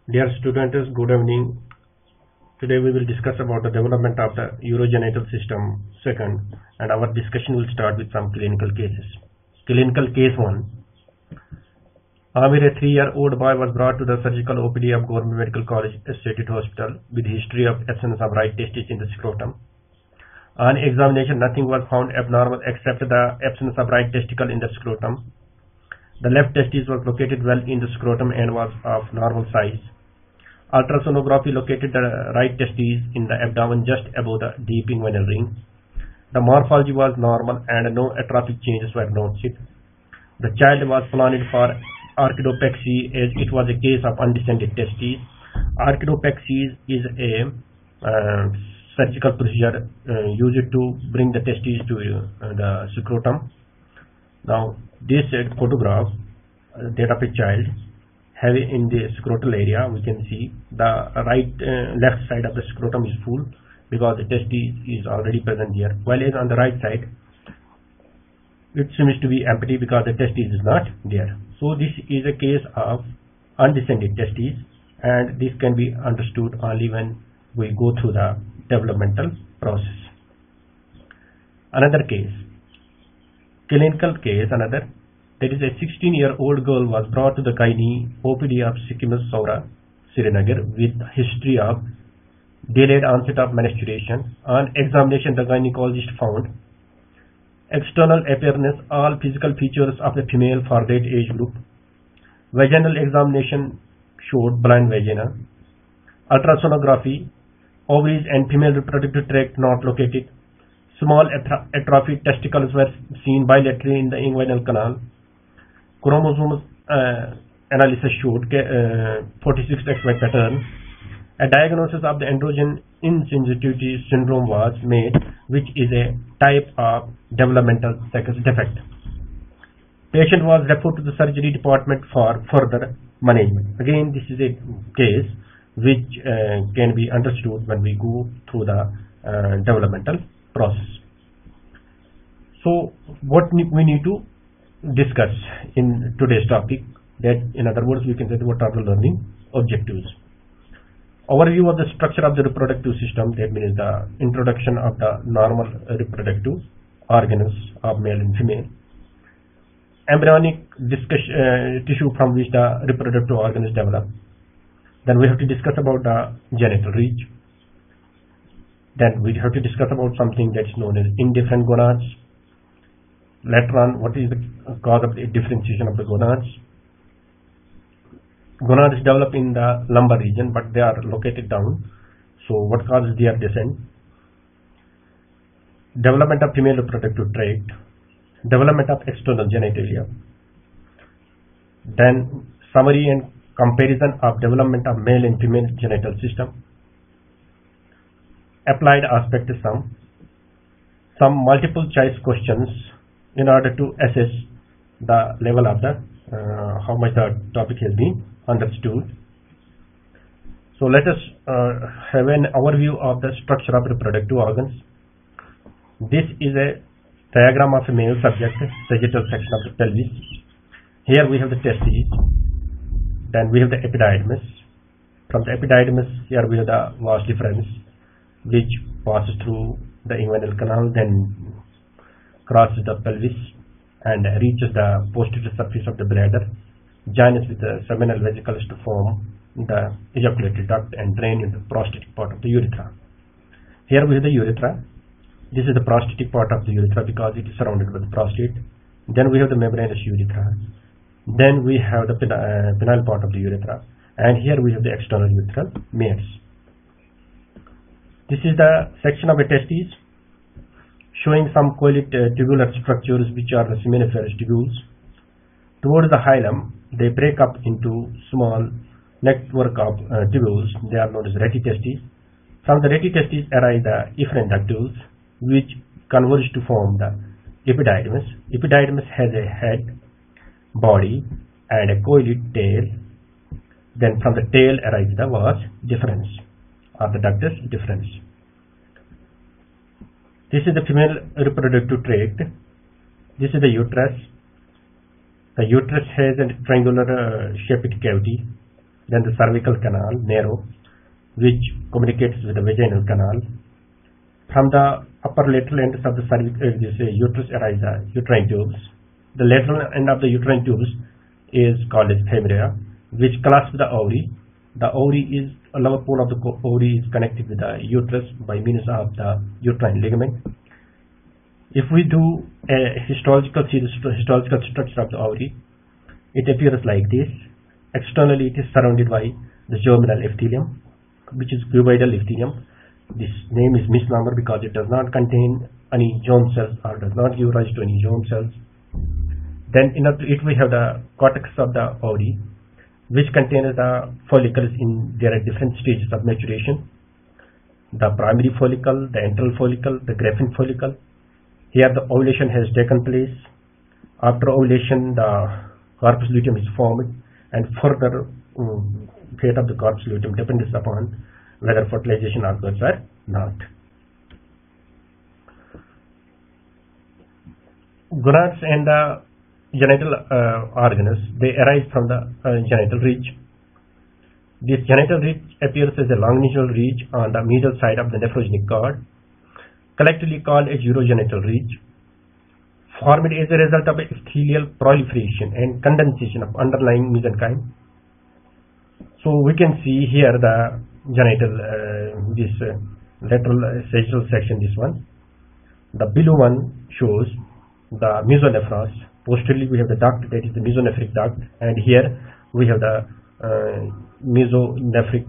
Dear students, good evening. Today we will discuss about the development of the urogenital system second, and our discussion will start with some clinical cases. Clinical case 1. Amir, a 3-year-old boy, was brought to the surgical OPD of Government Medical College State Hospital with history of absence of right testis in the scrotum. On examination, nothing was found abnormal except the absence of right testicle in the scrotum. The left testis was located well in the scrotum and was of normal size. Ultrasonography located the right testes in the abdomen just above the deep inguinal ring. The morphology was normal and no atrophic changes were noted. The child was planned for orchidopexy as it was a case of undescended testes. Orchidopexy is a surgical procedure used to bring the testes to the scrotum. Now this photograph that of a child having in the scrotal area, we can see the left side of the scrotum is full because the testis is already present here, while on the right side it seems to be empty because the testis is not there. So this is a case of undescended testes, and this can be understood only when we go through the developmental process. Another case, clinical case, that is a 16-year-old girl was brought to the gynae OPD of Sikimus Saura, Srinagar with history of delayed onset of menstruation. On examination, the gynecologist found external appearance, all physical features of the female for that age group. Vaginal examination showed blind vagina. Ultrasonography, ovaries and female reproductive tract not located. Small atrophied testicles were seen bilaterally in the inguinal canal. Chromosome analysis showed 46XY pattern. A diagnosis of the androgen insensitivity syndrome was made, which is a type of developmental sex defect. Patient was referred to the surgery department for further management. Again, this is a case which can be understood when we go through the developmental process. So what we need to discuss in today's topic, that in other words we can say what are the learning objectives. Overview of the structure of the reproductive system, that means the introduction of the normal reproductive organs of male and female. Embryonic tissue from which the reproductive organs develop. Then we have to discuss about the genital ridge. Then we have to discuss about something that is known as indifferent gonads. Later on, what is the cause of the differentiation of the gonads? Gonads develop in the lumbar region, but they are located down. So what causes their descent? Development of female reproductive tract. Development of external genitalia. Then summary and comparison of development of male and female genital system. Applied aspect sum. Some multiple choice questions in order to assess the level of the how much the topic has been understood. So let us have an overview of the structure of reproductive organs. This is a diagram of a male subject, sagittal section of the pelvis. Here we have the testes, then we have the epididymis. From the epididymis, here we have the vas deferens, which passes through the inguinal canal, then crosses the pelvis and reaches the posterior surface of the bladder, joins with the seminal vesicles to form the ejaculatory duct and drain into the prostatic part of the urethra. Here we have the urethra. This is the prostatic part of the urethra because it is surrounded by the prostate. Then we have the membranous urethra. Then we have the penile part of the urethra, and here we have the external urethral meatus. This is the section of the testes, showing some coiled tubular structures which are the seminiferous tubules. Towards the hilum, they break up into small network of tubules. They are known as retitestes. From the retitestes arise the efferent ductules, which converge to form the epididymis. Epididymis has a head, body, and a coiled tail. Then from the tail arises the vas deferens or the ductus deferens. This is the female reproductive tract. This is the uterus. The uterus has a triangular shaped cavity. Then the cervical canal, narrow, which communicates with the vaginal canal. From the upper lateral ends of the uterus arise the uterine tubes. The lateral end of the uterine tubes is called as femora, which clasps the ovary. The lower pole of the ovary is connected with the uterus by means of the uterine ligament. If we do a histological structure of the ovary, it appears like this. Externally, it is surrounded by the germinal epithelium, which is cuboidal epithelium. This name is misnomer because it does not contain any germ cells or does not give rise to any germ cells. Then in it we have the cortex of the ovary, which contains the follicles in their different stages of maturation. The primary follicle, the antral follicle, the Graafian follicle. Here the ovulation has taken place. After ovulation, the corpus luteum is formed, and further fate of the corpus luteum depends upon whether fertilization occurs or not. Gonads and the genital organs, they arise from the genital ridge. This genital ridge appears as a longitudinal ridge on the medial side of the nephrogenic cord, collectively called as urogenital ridge, formed as a result of epithelial proliferation and condensation of underlying mesenchyme. So we can see here the genital, lateral sagittal section, this one. The below one shows the mesonephros. Posteriorly we have the duct, that is the mesonephric duct, and here we have the mesonephric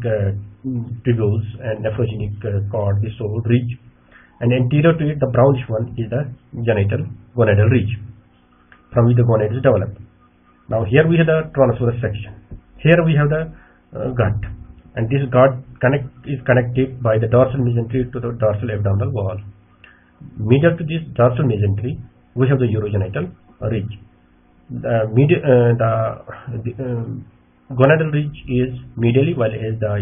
tubules and nephrogenic cord, this whole ridge. And anterior to it, the brownish one is the genital gonadal ridge, from which the gonads develop. Now here we have the transverse section. Here we have the gut, and this gut is connected by the dorsal mesentery to the dorsal abdominal wall. Medial to this dorsal mesentery, we have the urogenital ridge. The gonadal ridge is medially, while as the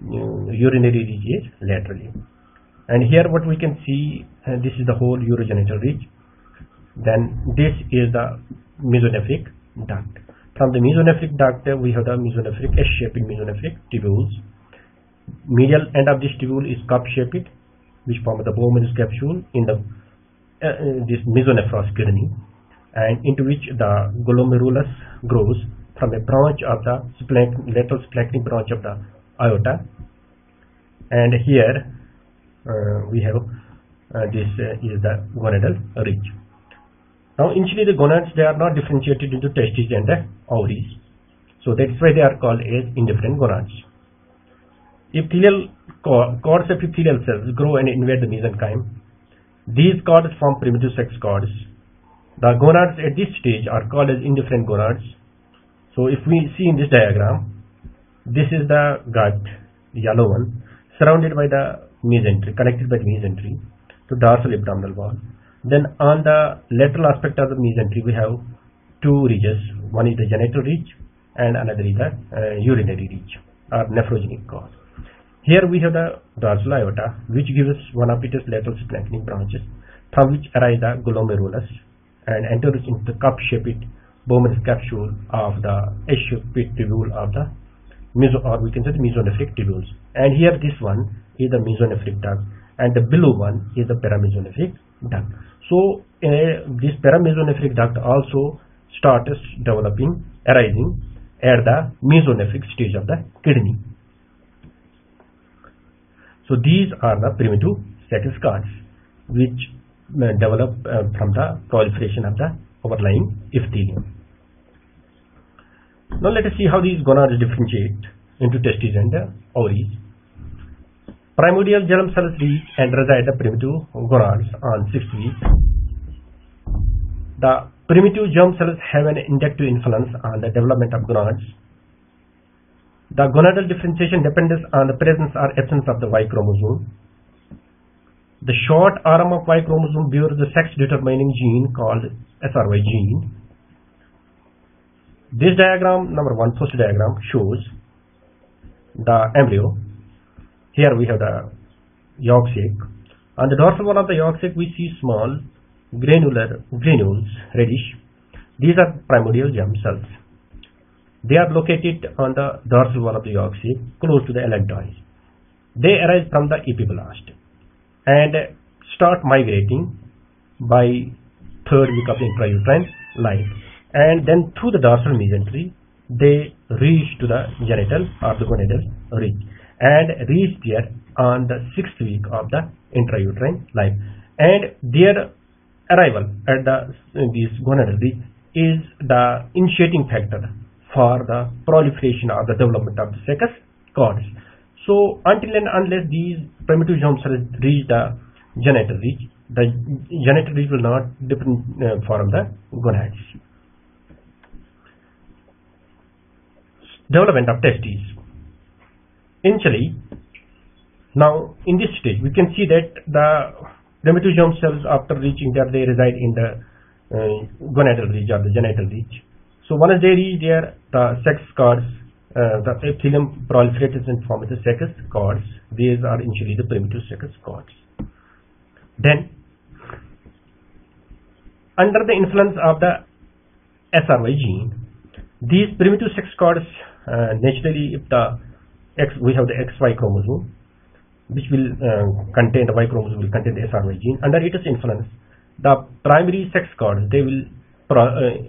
urinary ridge is laterally. And here what we can see, this is the whole urogenital ridge. Then this is the mesonephric duct. From the mesonephric duct, we have the mesonephric S-shaped mesonephric tubules. Medial end of this tubule is cup-shaped, which form the Bowman's capsule in the this mesonephros kidney, and into which the glomerulus grows from a branch of the lateral splanchnic branch of the aorta. And here we have this is the gonadal ridge. Now initially the gonads, they are not differentiated into testes and the ovaries, so that's why they are called as indifferent gonads. Epithelial cords of epithelial cells grow and invade the mesenchyme. These cords form primitive sex cords. The gonads at this stage are called as indifferent gonads. So if we see in this diagram, this is the gut, the yellow one, surrounded by the mesentery, connected by the mesentery to dorsal abdominal wall. Then on the lateral aspect of the mesentery, we have two ridges. One is the genital ridge and another is the urinary ridge or nephrogenic cord. Here we have the dorsal aorta, which gives us one of its lateral splanchnic branches, from which arise the glomerulus and enters into the cup-shaped Bowman's capsule of the S-shaped tubule of the we can say the mesonephric tubules. And here this one is the mesonephric duct, and the below one is the paramesonephric duct. So this paramesonephric duct also starts arising at the mesonephric stage of the kidney. So these are the primitive sex cords, which develop from the proliferation of the overlying epithelium. Now let us see how these gonads differentiate into testes and the ovaries. Primordial germ cells reach and reside the primitive gonads on 6th week. The primitive germ cells have an inductive influence on the development of gonads. The gonadal differentiation depends on the presence or absence of the Y chromosome. The short arm of Y chromosome bears the sex-determining gene called SRY gene. This diagram, number 1, first diagram, shows the embryo. Here we have the yolk sac. On the dorsal wall of the yolk sac, we see small granules, reddish. These are primordial germ cells. They are located on the dorsal wall of the yolk sac, close to the allantois. They arise from the epiblast and start migrating by third week of intrauterine life, and then through the dorsal mesentery they reach to the genital or the gonadal ridge and reach there on the 6th week of the intrauterine life, and their arrival at this gonadal ridge is the initiating factor for the proliferation or the development of the secus cords. So until and unless these primitive germ cells reach the genital ridge, the genital ridge will not form the gonads. Development of testes. Initially, now in this stage we can see that the primitive germ cells, after reaching there, they reside in the gonadal ridge or the genital ridge. So once they reach there, the sex cords, the epithelium proliferates and forms the secus cords. These are initially the primitive secus cords. Then, under the influence of the SRY gene, these primitive sex cords, naturally, if we have the XY chromosome, which will contain the Y chromosome will contain the SRY gene. Under its influence, the primary sex cords, they will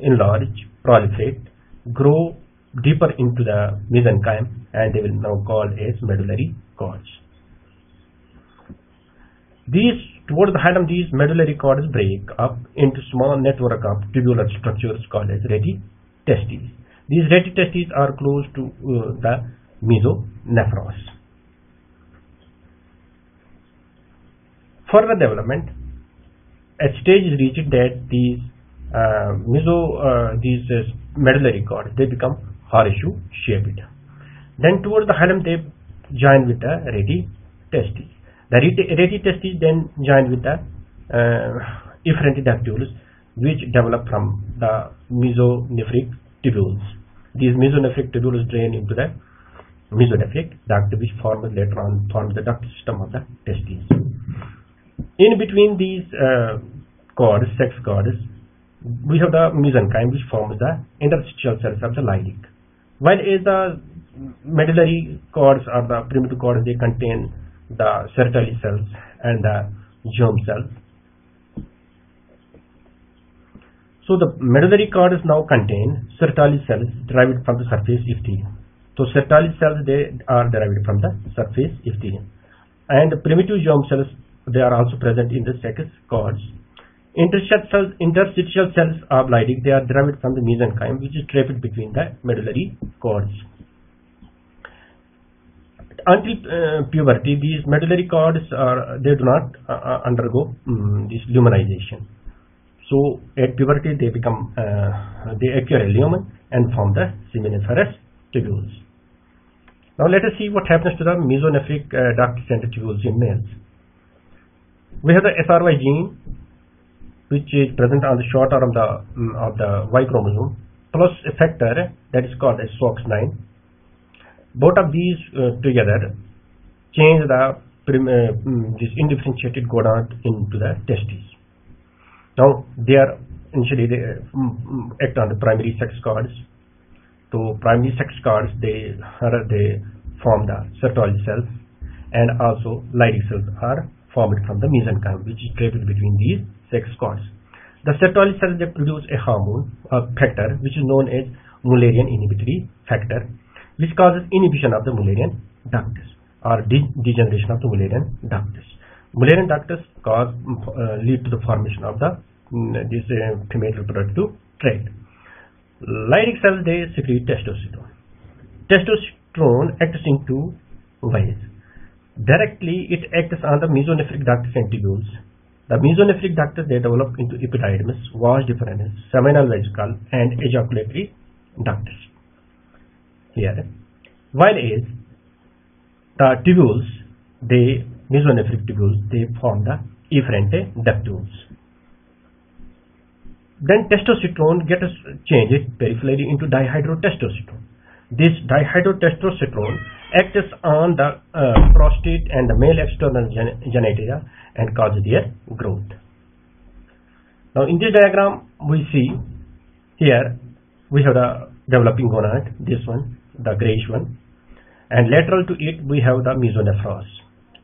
enlarge, proliferate, grow deeper into the mesenchyme, and they will now called as medullary cords. Towards the hilum, these medullary cords break up into small network of tubular structures called as retitestes. These retitestes are close to the mesonephros. Further development, a stage is reached that these medullary cords, they become horseshoe shaped. Then towards the hilum they join with the retitestes. The retitestes then join with the efferent dactyls, which develop from the mesonephric tubules. These mesonephric tubules drain into the mesonephric duct, which later on forms the duct system of the testes. In between these cords, sex cords, we have the mesenchyme, which forms the interstitial cells of the Leydig. While as the medullary cords or the primitive cords, they contain the Sertoli cells and the germ cells. So the medullary cords now contain Sertoli cells derived from the surface epithelium. So Sertoli cells, they are derived from the surface epithelium, and the primitive germ cells, they are also present in the secus cords. Interstitial cells of Leydig, they are derived from the mesenchyme, which is draped between the medullary cords. Until puberty, these medullary cords they do not undergo this luminization. So at puberty, they become they acquire a lumen and form the seminiferous tubules. Now let us see what happens to the mesonephric duct center tubules in males. We have the SRY gene, which is present on the short arm of the Y chromosome, plus a factor that is called as SOX9. Both of these together change this indifferentiated gonad into the testes. Now they act on the primary sex cords. So primary sex cords, they form the Sertoli cells, and also Leydig cells are formed from the mesenchyme, which is draped between these sex cords. The Sertoli cells, they produce a hormone, a factor, which is known as Mullerian inhibitory factor, which causes inhibition of the Mullerian ductus or degeneration of the Mullerian ductus. Mullerian ductus lead to the formation of this female reproductive trait. Leydig cells, they secrete testosterone. Testosterone acts in two ways. Directly, it acts on the mesonephric ductus and tubules. The mesonephric ductus, they develop into epididymis, vas deferens, seminal vesicle, and ejaculatory ductus. Here, while as the tubules, mesonephric tubules, they form the efferent ductules. Then testosterone gets changed peripherally into dihydrotestosterone. This dihydrotestosterone acts on the prostate and the male external genitalia and causes their growth. Now in this diagram we see here we have the developing gonad, this one, the grayish one, and lateral to it we have the mesonephros,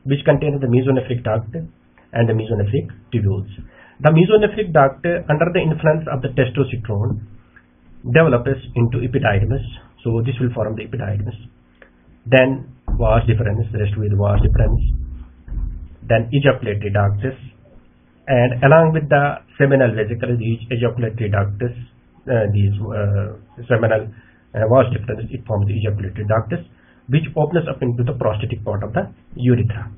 which contains the mesonephric duct and the mesonephric tubules. The mesonephric duct, under the influence of the testosterone, develops into epididymis, so this will form the epididymis. Then vas deferens, rest with vas deferens, then ejaculatory ductus, and along with the seminal vesicle, these ejaculatory ductus, these seminal vas deferens, it forms the ejaculatory ductus, which opens up into the prostatic part of the urethra.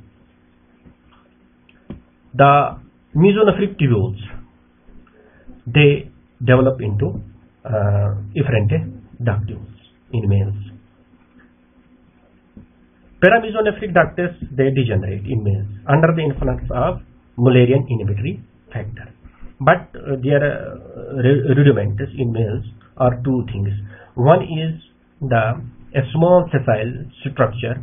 The mesonephric tubules, they develop into efferent ductules in males. Paramesonephric ductus, they degenerate in males under the influence of Mullerian inhibitory factor. But their rudiments in males are two things. One is a small sessile structure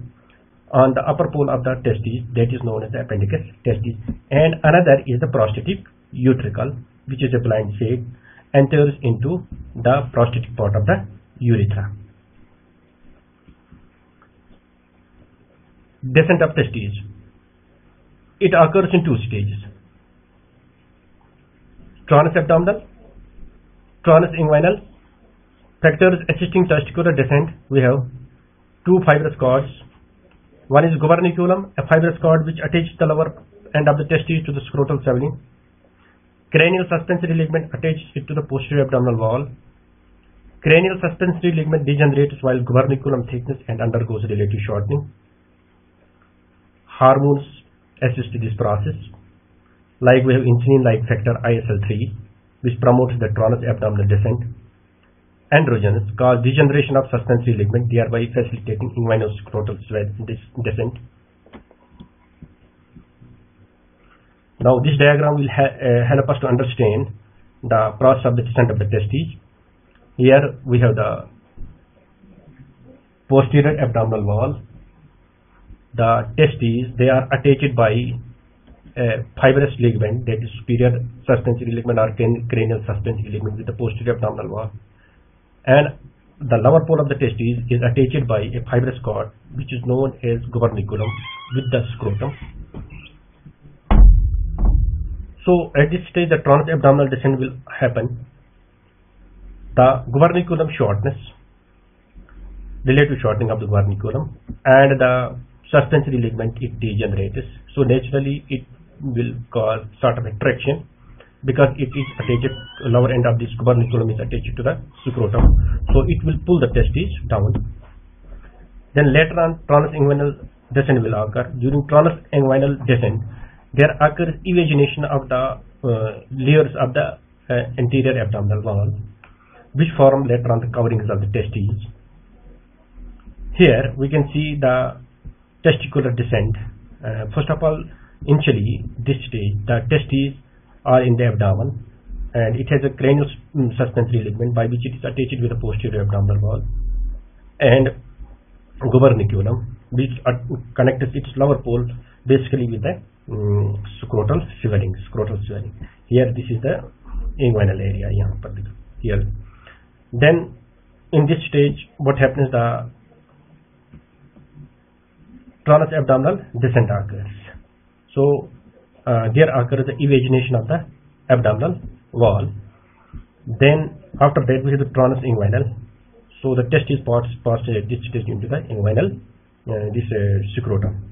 on the upper pole of the testes, that is known as the appendicus testis, and another is the prostatic utricle, which is a blind sac, enters into the prostatic part of the urethra. Descent of testes. It occurs in two stages: transabdominal, transinguinal. Factors assisting testicular descent, we have two fibrous cords. One is gubernaculum, a fibrous cord which attaches the lower end of the testes to the scrotal swelling. Cranial suspensory ligament attaches it to the posterior abdominal wall. Cranial suspensory ligament degenerates while gubernaculum thickness and undergoes relative shortening. Hormones assist this process, like we have insulin-like factor ISL3, which promotes the transabdominal descent. Androgens cause degeneration of suspensory ligament, thereby facilitating inguinoscrotal descent. Now this diagram will help us to understand the process of the descent of the testes. Here we have the posterior abdominal wall. The testes, they are attached by a fibrous ligament, that is superior suspensory ligament or cranial suspensory ligament, with the posterior abdominal wall. And the lower pole of the testes is attached by a fibrous cord which is known as gubernaculum with the scrotum. So at this stage the transabdominal descent will happen. The gubernaculum shortness, relative shortening of the gubernaculum, and the suspensory ligament, it degenerates. So naturally it will cause sort of a traction, because it is attached, lower end of this gubernaculum is attached to the scrotum, so it will pull the testes down. Then later on transinguinal descent will occur. During transinguinal descent, there occurs evagination of the layers of the anterior abdominal wall, which form later on the coverings of the testes. Here we can see the testicular descent. First of all, initially this stage, the testes are in the abdomen, and it has a cranial suspensory ligament by which it is attached with the posterior abdominal wall, and gubernaculum, which connects its lower pole basically with the scrotal swelling. Here this is the inguinal area here. Then in this stage what happens, the transabdominal descent occurs. So there occurs the evagination of the abdominal wall. Then after that we have the transinguinal. So the testis passed this stage into the inguinal, scrotum.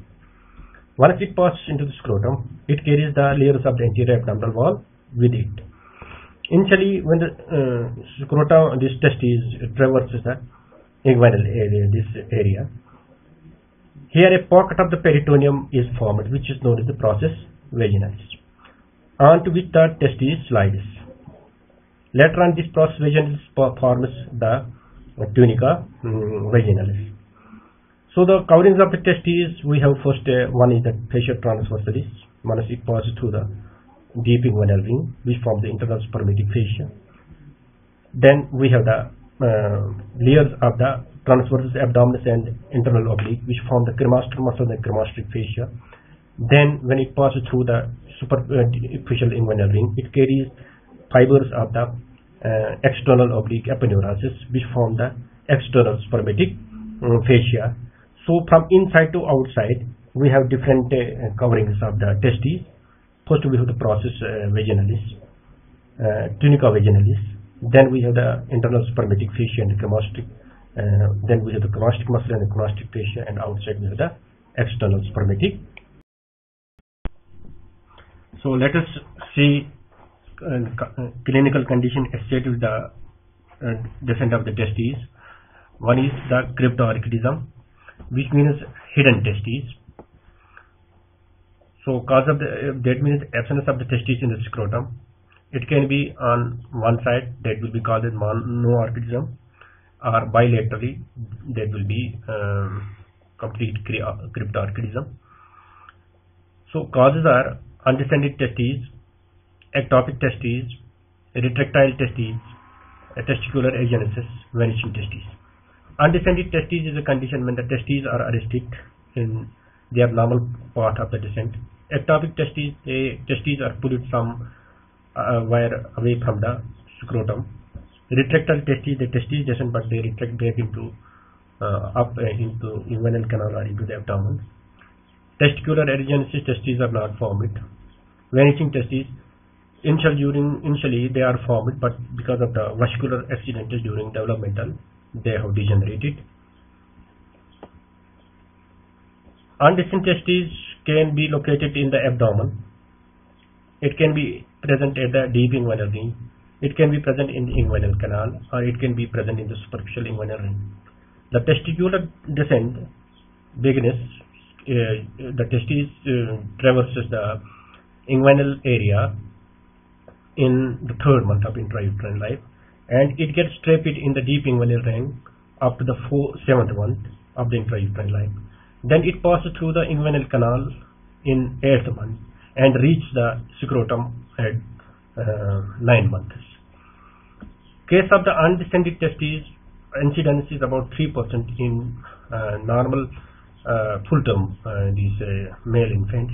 Once it passes into the scrotum, it carries the layers of the anterior abdominal wall with it. Initially, when the scrotum, this testis traverses the inguinal area, this area, here a pocket of the peritoneum is formed, which is known as the process vaginalis, onto which the testis slides. Later on, this process vaginalis forms the tunica vaginalis. So the coverings of the testes, we have first one is the fascia transversalis. Once it passes through the deep inguinal ring, which forms the internal spermatic fascia. Then we have the layers of the transversus abdominis and internal oblique, which form the cremaster muscle and cremastric fascia. Then when it passes through the superficial inguinal ring, it carries fibers of the external oblique aponeurosis, which form the external spermatic fascia. So from inside to outside, we have different coverings of the testes. First we have the process vaginalis, tunica vaginalis. Then we have the internal spermatic fascia and the cremastic. Then we have the cremastic muscle and the cremastic fascia, and outside we have the external spermatic. So let us see clinical condition associated with the descent of the testes. One is the cryptorchidism, which means hidden testes. So cause of that means absence of the testes in the scrotum. It can be on one side, that will be called as monoarchidism, or bilaterally, that will be complete cryptorchidism. So causes are undescended testes, ectopic testes, retractile testes, testicular agenesis, vanishing testes. Undescended testes is a condition when the testes are arrested in their normal part of the descent. Ectopic testes, testes are pulled from wire away from the scrotum. Retractile testes, the testes descend but they retract back into up into inguinal canal or into the abdomen. Testicular agenesis, testes are not formed. Vanishing testes, initially they are formed, but because of the vascular accident during developmental, they have degenerated. Undescended testes can be located in the abdomen. It can be present at the deep inguinal ring. It can be present in the inguinal canal, or it can be present in the superficial inguinal ring. The testicular descent begins. The testes traverses the inguinal area in the 3rd month of intrauterine life, and it gets trapped in the deep inguinal ring up to the 7th month of the intrauterine life. Then it passes through the inguinal canal in 8th month and reach the scrotum at 9 months. Case of the undescended testes, incidence is about 3% in normal full-term these male infants,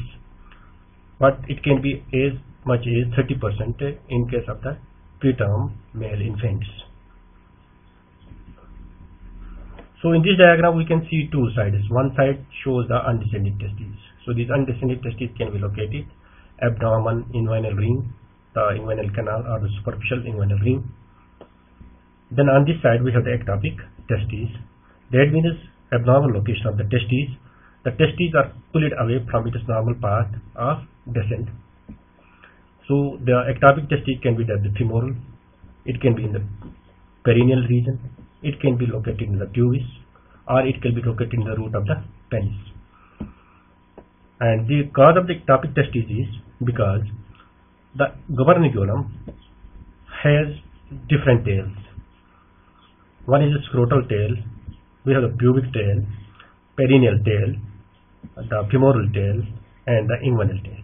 but it can be as much as 30% in case of the preterm male infants. So in this diagram we can see two sides. One side shows the undescended testes. So these undescended testes can be located abdomen, inguinal ring, the inguinal canal or the superficial inguinal ring. Then on this side we have the ectopic testes. That means abnormal location of the testes. The testes are pulled away from its normal path of descent. So the ectopic testes can be the femoral, it can be in the perineal region, it can be located in the pubis, or it can be located in the root of the penis. And the cause of the ectopic testes is because the gubernaculum has different tails. One is the scrotal tail, we have the pubic tail, perineal tail, the femoral tail, and the inguinal tail.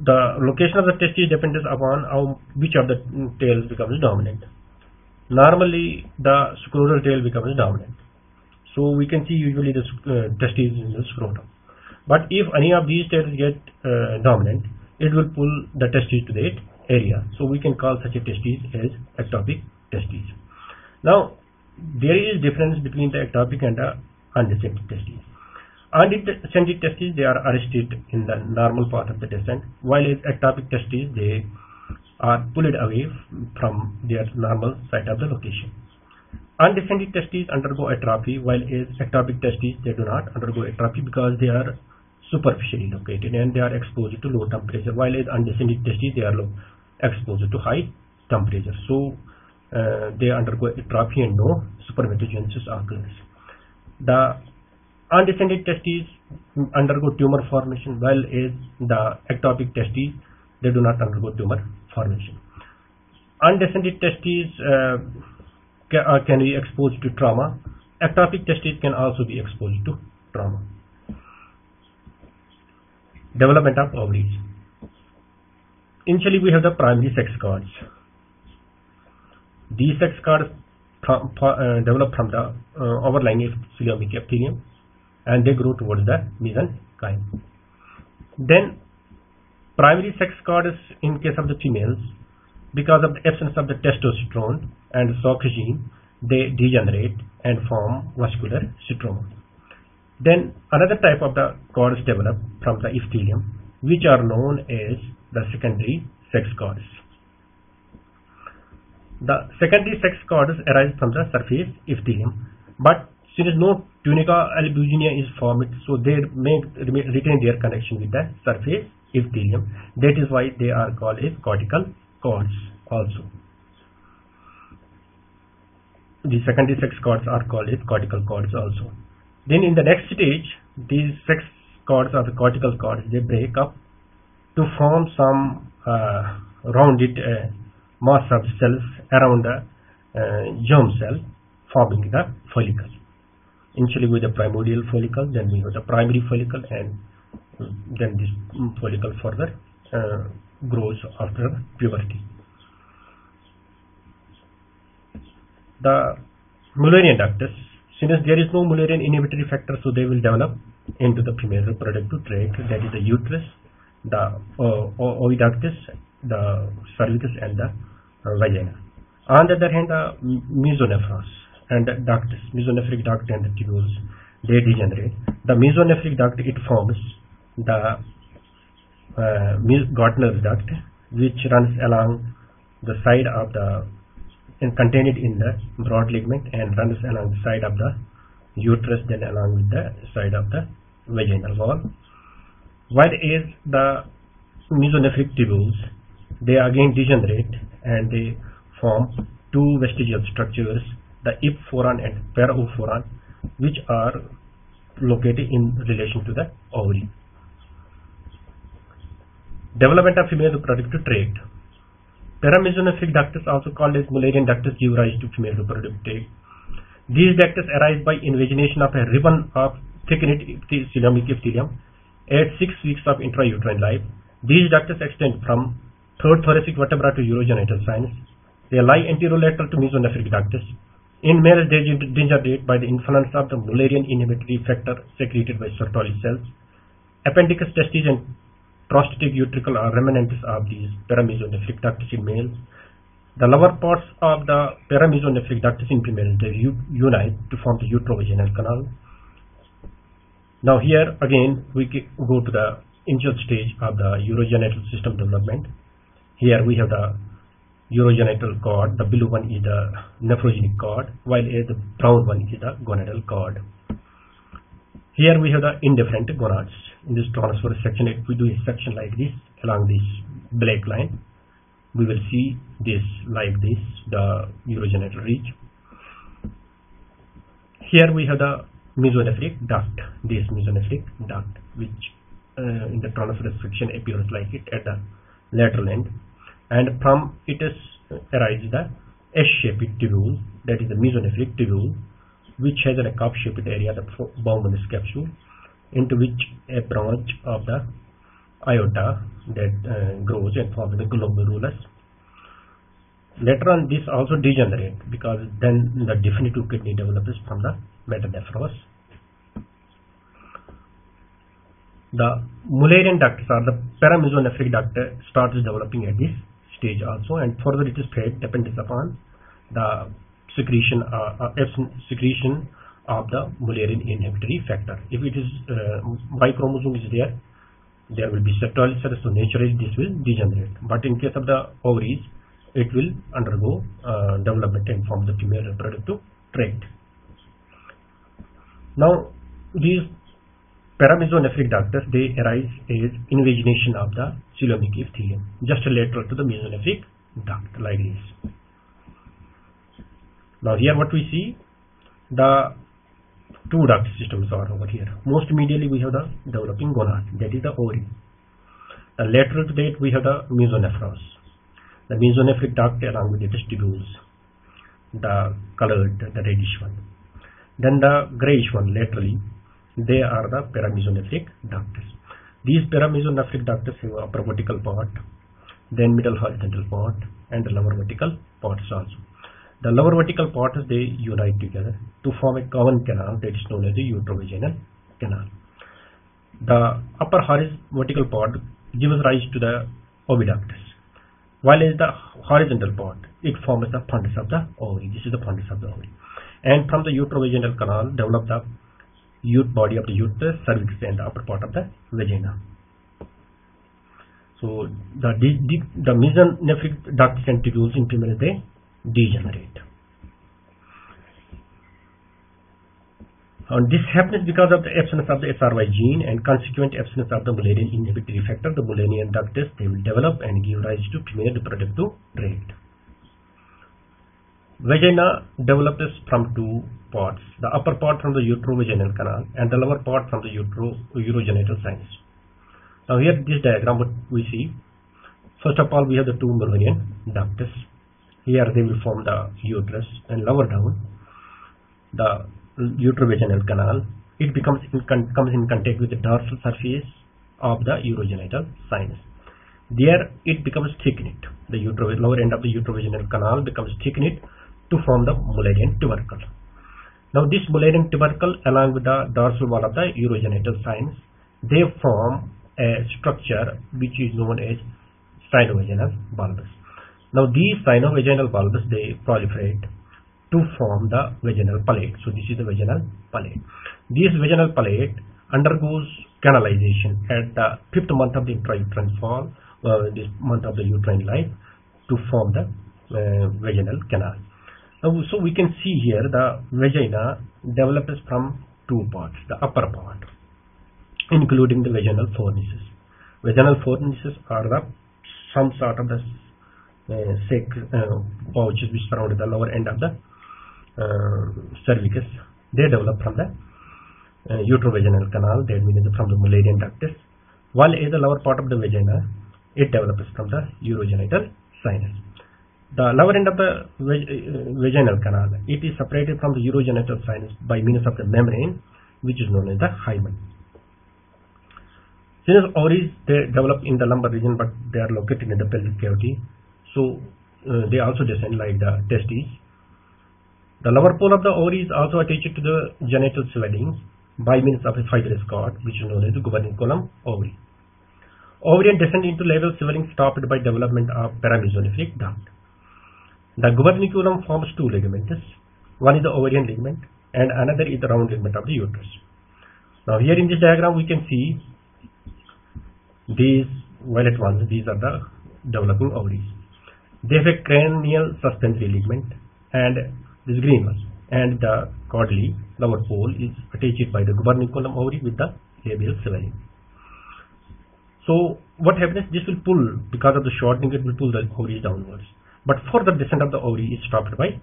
The location of the testes depends upon which of the tails becomes dominant. Normally the scrotal tail becomes dominant, so we can see usually the testes in the scrotum. But if any of these tails get dominant, it will pull the testes to that area, so we can call such a testes as ectopic testes. Now there is difference between the ectopic and the undescended testes. Undescended testes, they are arrested in the normal part of the descent, while as ectopic testes, they are pulled away from their normal site of the location. Undescended testes undergo atrophy, while as ectopic testes, they do not undergo atrophy because they are superficially located and they are exposed to low temperature, while as undescended testes, they are exposed to high temperature. So they undergo atrophy and no spermatogenesis occurs. The undescended testes undergo tumor formation, while as the ectopic testes, they do not undergo tumor formation. Undescended testes can be exposed to trauma. Ectopic testes can also be exposed to trauma. Development of ovaries. Initially we have the primary sex cords. These sex cords develop from the overlying coelomic epithelium, and they grow towards the mesenchyme. Then primary sex cords in case of the females, Because of the absence of the testosterone and Saucogene, they degenerate and form vascular stroma. Then another type of the cords develop from the epithelium, which are known as the secondary sex cords. The secondary sex cords arise from the surface epithelium, but since no tunica albuginea is formed, so they may retain their connection with the surface epithelium. That is why they are called as cortical cords also. The secondary sex cords are called as cortical cords also. Then in the next stage, these sex cords or the cortical cords, they break up to form some rounded mass of cells around the germ cell, forming the follicle. Initially with the primordial follicle, then we have the primary follicle, and then this follicle further grows after puberty. The Mullerian ductus, since there is no Mullerian inhibitory factor, so they will develop into the female reproductive tract, that is the uterus, the oviductus, the cervix, and the vagina. On the other hand, the mesonephros and the ductus, mesonephric duct and the tubules, they degenerate. The mesonephric duct, it forms the Gartner's duct, which runs along the side of the and contained in the broad ligament and runs along the side of the uterus, then along with the side of the vaginal wall. While as the mesonephric tubules, they again degenerate and they form two vestigial structures, the iphoron and paraophoron, which are located in relation to the ovary. Development of female reproductive tract. Paramesonephric ductus, also called as Mullerian ductus, give rise to female reproductive tract. These ductus arise by invagination of a ribbon of thickened coelomic epithelium at 6 weeks of intrauterine life. These ductus extend from third thoracic vertebra to urogenital sinus. They lie anterolateral to mesonephric ductus. In males, they degenerate by the influence of the Mullerian inhibitory factor secreted by Sertoli cells. Appendicus, testes, and prostatic utricle are remnants of these paramesonephric ductus in males. The lower parts of the paramesonephric ductus in females, they unite to form the uterovaginal canal. Now here again we go to the initial stage of the urogenital system development. Here we have the urogenital cord. The blue one is the nephrogenic cord, while the brown one is the gonadal cord. Here we have the indifferent gonads. In this transverse section, if we do a section like this along this black line, we will see this like this, the urogenital ridge. Here we have the mesonephric duct, this mesonephric duct, which in the transverse section appears like it at the lateral end, and from it is arises the S-shaped tubule, that is the mesonephric tubule, which has a cup-shaped area, the Bowman's capsule, into which a branch of the aorta that grows and forms the glomerulus. Later on, this also degenerates because then the definitive kidney develops from the metanephros. The Mullerian ductus or the paramesonephric duct starts developing at this stage also, and further it is fed depends upon the secretion of the Mullerian inhibitory factor. If it is Y chromosome is there will be Sertoli cells, so naturally this will degenerate. But in case of the ovaries, it will undergo development and form the female reproductive tract. Now these paramesonephric ductus, they arise as invagination of the coelomic epithelium, just lateral to the mesonephric duct like this. Now here what we see, the two duct systems are over here. Most medially we have the developing gonad, that is the ovary. The lateral to that we have the mesonephros, the mesonephric duct along with the testicules, the colored, the reddish one. Then the grayish one laterally, they are the paramesonephric ductus. These paramesonephric ductus have upper vertical part, then middle horizontal part, and the lower vertical parts also. The lower vertical parts, they unite together to form a common canal that is known as the uterovaginal canal. The upper vertical part gives rise to the oviductus. while is the horizontal part, it forms the fundus of the ovary. This is the fundus of the ovary. And from the uterovaginal canal develop the body of the uterus, cervix, and the upper part of the vagina. So the mesonephric ducts and tubules in females, they degenerate. And this happens because of the absence of the SRY gene and consequent absence of the Mullerian inhibitory factor. The Mullerian ducts, they will develop and give rise to female reproductive tract. Vagina develops from two parts: the upper part from the uterovaginal canal and the lower part from the urogenital sinus. Now here this diagram, what we see, first of all we have the two Mullerian ducts. Here they will form the uterus, and lower down the uterovaginal canal, it comes in contact with the dorsal surface of the urogenital sinus. There it becomes thickened. The lower end of the uterovaginal canal becomes thickened to form the Mullerian tubercle. Now this Mullerian tubercle, along with the dorsal wall of the urogenital sinus, they form a structure which is known as sinovaginal bulbs. Now these sinovaginal bulbs, they proliferate to form the vaginal palate. So this is the vaginal palate. This vaginal palate undergoes canalization at the 5th month of the intrauterine fall, this month of the uterine life, to form the vaginal canal. Now, so we can see here the vagina develops from two parts: the upper part, including the vaginal fornices. Vaginal fornices are some sort of the pouches which surround the lower end of the cervix. They develop from the uterovaginal canal, that means from the Mullerian ductus, while in the lower part of the vagina, it develops from the urogenital sinus. The lower end of the vaginal canal, it is separated from the urogenital sinus by means of the membrane, which is known as the hymen. Since ovaries, they develop in the lumbar region, but they are located in the pelvic cavity, so they also descend like the testes. The lower pole of the ovary is also attached to the genital swelling by means of a fibrous cord, which is known as the gubernaculum ovary. Ovarian descent into labial swelling stopped by development of paramesonephric duct. The gubernaculum forms two ligaments. One is the ovarian ligament and another is the round ligament of the uterus. Now here in this diagram we can see these violet ones. These are the developing ovaries. They have a cranial suspensory ligament and this green one, and the chordally lower pole is attached by the gubernaculum ovary with the labial swelling. So what happens? This will pull, because of the shortening, it will pull the ovaries downwards. But further descent of the ovary is stopped by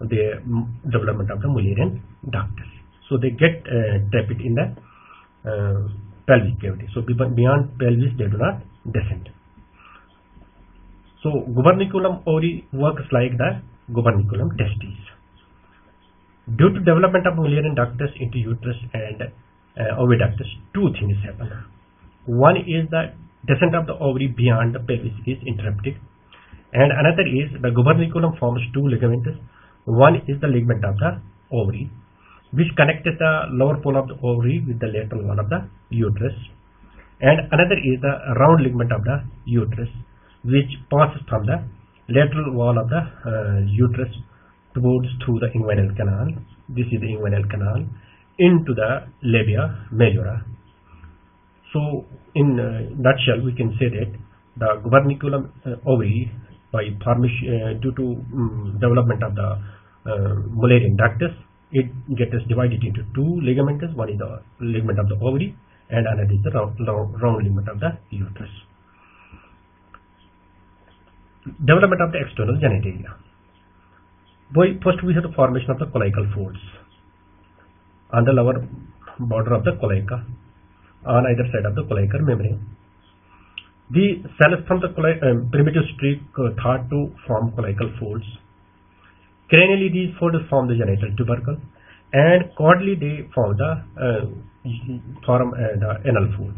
the development of the Mullerian ductus. So they get trapped in the pelvic cavity. So beyond pelvis they do not descend. So gubernaculum ovary works like the gubernaculum testis. Due to development of Mullerian ductus into uterus and oviductus, two things happen. One is the descent of the ovary beyond the pelvis is interrupted, and another is the gubernaculum forms two ligaments. One is the ligament of the ovary, which connects the lower pole of the ovary with the lateral wall of the uterus, and another is the round ligament of the uterus, which passes from the lateral wall of the uterus towards through the inguinal canal. This is the inguinal canal into the labia majora. So in a nutshell, we can say that the gubernaculum ovary, by formation due to development of the Mullerian ductus, it gets divided into two ligaments. One is the ligament of the ovary and another is the round ligament of the uterus. Development of the external genitalia. First we have the formation of the cloacal folds on the lower border of the cloaca, on either side of the cloacal membrane. The cells from the primitive streak thought to form cloacal folds. Cranially, these folds form the genital tubercle, and caudally they form the anal fold.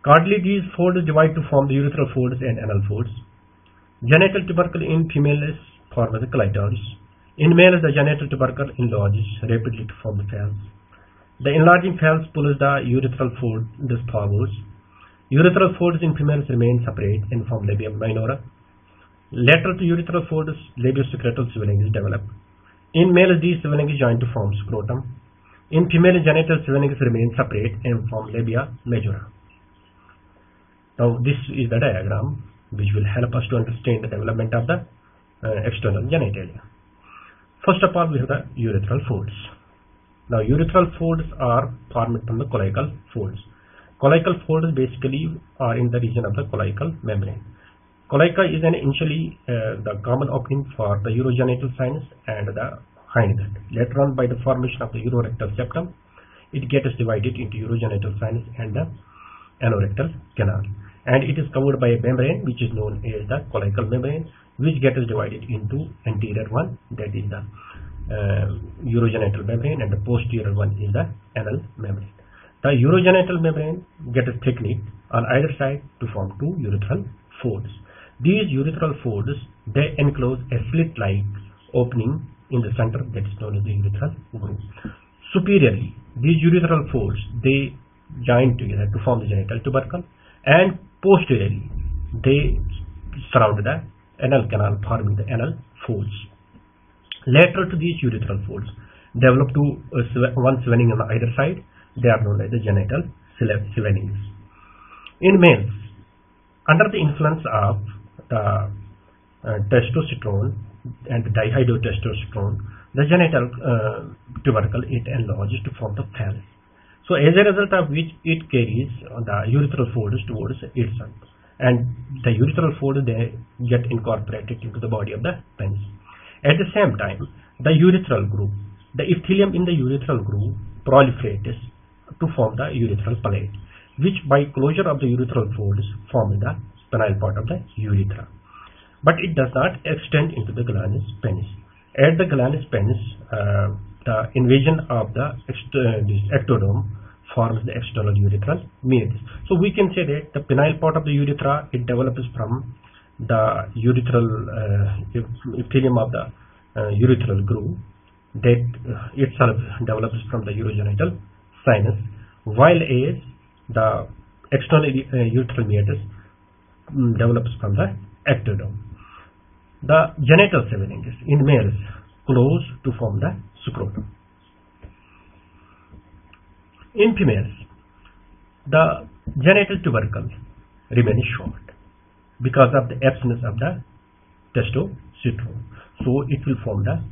Caudally, these folds divide to form the urethral folds and anal folds. Genital tubercle in females form the clitoris. In males, the genital tubercle enlarges rapidly to form the falls. The enlarging falls pulls the urethral fold forwards, Urethral folds in females remain separate and form labia minora. Lateral to urethral folds, labiosecretal swelling is developed. In males, these swelling is joined to form scrotum. In female, genital swelling remain separate and form labia majora. Now, this is the diagram which will help us to understand the development of the external genitalia. First of all, we have the urethral folds. Now, urethral folds are formed from the cloacal folds. Cloacal folds basically are in the region of the cloacal membrane. Cloaca is initially the common opening for the urogenital sinus and the hindgut. Later on, by the formation of the urorectal septum, it gets divided into urogenital sinus and the anorectal canal. And it is covered by a membrane which is known as the cloacal membrane, which gets divided into anterior one, that is the urogenital membrane, and the posterior one is the anal membrane. The urogenital membrane gets thickened on either side to form two urethral folds. These urethral folds, they enclose a slit-like opening in the center that is known as the urethral groove. Superiorly, these urethral folds, they join together to form the genital tubercle, and posteriorly, they surround the anal canal, forming the anal folds. Lateral to these urethral folds, develop to one swelling on either side. They are known as the genital swellings. In males, under the influence of the testosterone and dihydrotestosterone, the genital tubercle, it enlarges to form the phallus. So as a result of which it carries the urethral folds towards itself, and the urethral folds, they get incorporated into the body of the penis. At the same time, the urethral groove, the epithelium in the urethral groove proliferates to form the urethral palate, which by closure of the urethral folds form the penile part of the urethra. But it does not extend into the glandis penis. At the glandis penis, the invasion of the ectoderm forms the external urethral meatus. So we can say that the penile part of the urethra, it develops from the urethral epithelium of the urethral groove, that itself develops from the urogenital sinus, while as the external urethral meatus develops from the ectoderm. The genital swellings in males close to form the scrotum. In females, the genital tubercle remains short because of the absence of the testosterone. So it will form the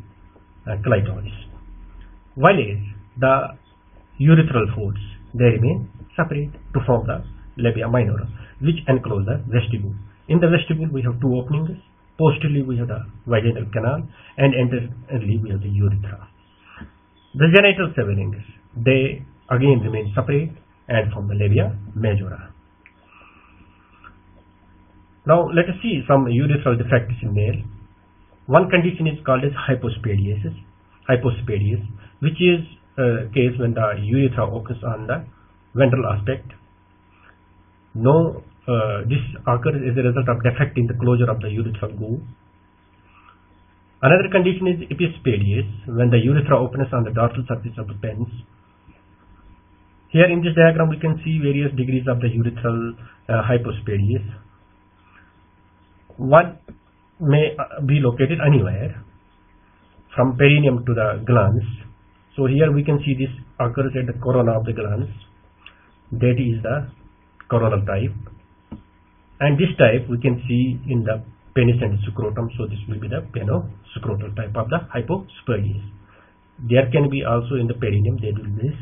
clitoris. While the urethral folds, they remain separate to form the labia minora, which enclose the vestibule. In the vestibule, we have two openings. Posteriorly, we have the vaginal canal, and anteriorly, we have the urethra. The genital swellings, they again remain separate and form the labia majora. Now, let us see some urethral defects in male. One condition is called as hypospadias, which is a case when the urethra opens on the ventral aspect. This occurs as a result of defect in the closure of the urethral groove. Another condition is epispadias, when the urethra opens on the dorsal surface of the penis. Here in this diagram, we can see various degrees of the urethral hypospadias. One may be located anywhere from perineum to the glans. So here we can see this occurs at the corona of the glans. That is the coronal type. And this type we can see in the penis and scrotum. So this will be the penoscrotal type of the hypospadias. There can be also in the perineum, there will be this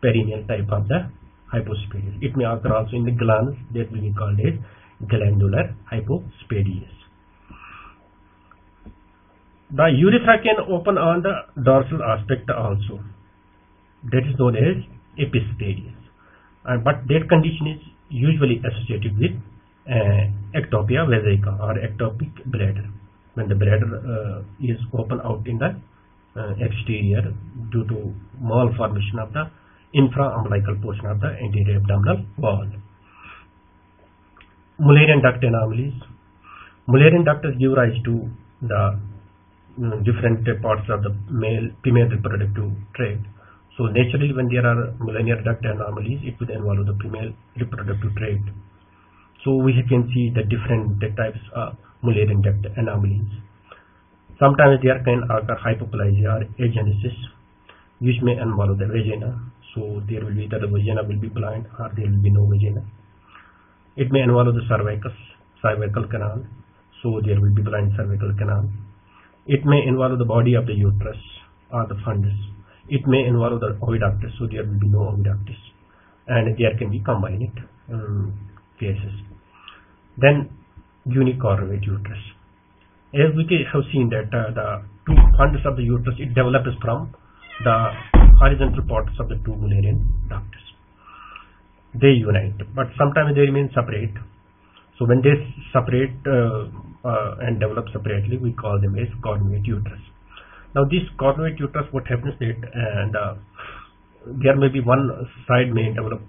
perineal type of the hypospadias. It may occur also in the glans, that will be called as glandular hypospadias. The urethra can open on the dorsal aspect also. That is known as epispadias. But that condition is usually associated with ectopia vesica or ectopic bladder, when the bladder is open out in the exterior due to malformation of the infraumbilical portion of the anterior abdominal wall. Mullerian duct anomalies. Mullerian ducts give rise to the different parts of the female reproductive tract. So naturally, when there are Müllerian duct anomalies, it will involve the female reproductive trait. So we can see the different types of Müllerian duct anomalies. Sometimes there can occur hypoplasia or agenesis, which may involve the vagina. So there will be that the vagina will be blind or there will be no vagina. It may involve the cervical canal. So there will be blind cervical canal. It may involve the body of the uterus or the fundus. It may involve the oviductus, so there will be no oviductus, and there can be combined cases. Then unicornuate uterus. As we have seen that the two fundus of the uterus, it develops from the horizontal parts of the two Müllerian ducts. They unite, but sometimes they remain separate. So when they separate and develop separately, we call them as cornuate uterus. Now this cornuate uterus, what happens that there may be one side may develop,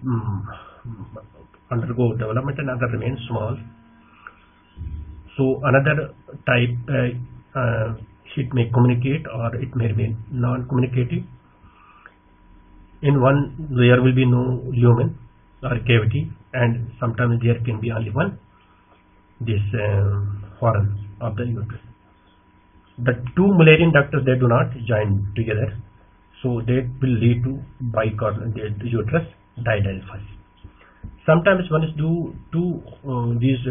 undergo development, and other remains small. So another type, it may communicate or it may remain non-communicative. In one, there will be no lumen or cavity, and sometimes there can be only one this horn of the uterus. The two Müllerian ducts, they do not join together, so they will lead to bicornuate uterus didelphys. Sometimes one is due to these